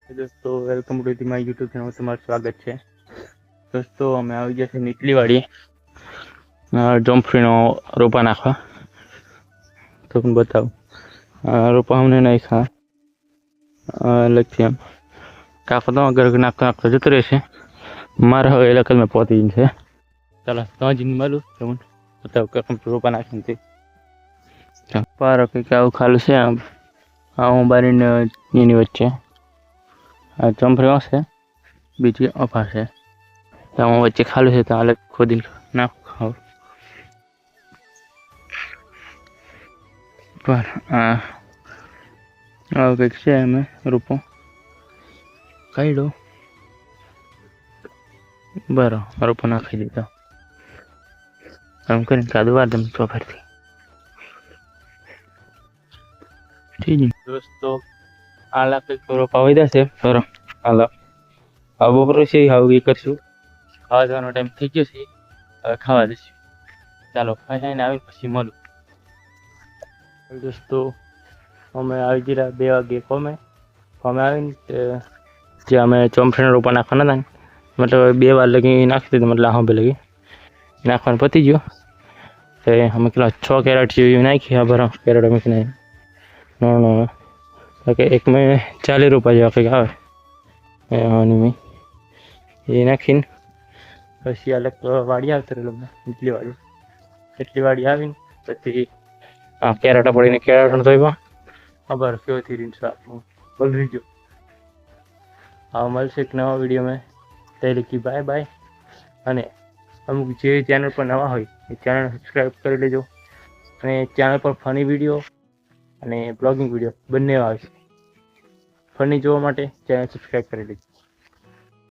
दोस्तों welcome to my YouTube channel તમારું સ્વાગત છે। दोस्तों અમે આવી ગયા છે નીચલીવાડી જોમફળીનો રોપા નાખવા। તો હું બતાવું રોપા અમને નાખ્યા લખી એમ કાકો તો અગર નાખતા નાખતા જતો રહેશે। મારા હવે એલાકા મેં પહોંચી છે। ચાલો તો જ મળું તમને બતાવું કે રોપા નાખીને તે પારો કંઈક આવું ખાલું છે। હું બારીને એની વચ્ચે આ ચંપરીઓ છે બીજી અફા છે ત્યાં વચ્ચે ખાલી છે ત્યાં અલગ ખોદીને નાખો પર આવું કંઈક છે। અમે રૂપો કાઢ્યો બરો રૂપો નાખી દીધો આમ કરીને કાદુ વાર દમ તો ફરતી ઠીક દોસ્તો આલા કંઈક રોપા વધ્યા છે બરો હાલો હવે બપોર છે હવે એ કરશું ખાવા જવાનો ટાઈમ થઈ ગયો છે હવે ખાવા જઈશું। ચાલો ખાઈને આવી પછી મળું। દોસ્તો અમે આવી ગયા 2 વાગે કોમે આવીને જે અમે ચોમફળીના રોપા નાખવાના હતા મતલબ 2 વાર લગી નાખી દીધું મતલબ હા લગી નાખવાનું પતી ગયો તો અમે કેટલા 6 કેરેટ જેવી નાખી બરાબર કેરેટ અમે નાનો કે એક મેં 40 રૂપિયા જેવા કંઈક આવે એની એ નાખીને પછી અલગ વાડી આવતી એટલી વાડી આવીને પછી કેરેટા પડીને કેરેટ ધોઈવા ખબર કેવોથી રીન બોલ રીજો હા મળશે એક નવા વિડીયો મેં તે લીધી બાય બાય। અને અમુક જે ચેનલ પર નવા હોય એ ચેનલ સબસ્ક્રાઈબ કરી લેજો અને ચેનલ પર ફની વિડીયો અને બ્લોગિંગ વિડીયો બંને આવશે। ફની જોવા માટે ચેનલ સબસ્ક્રાઈબ કરી લેજો।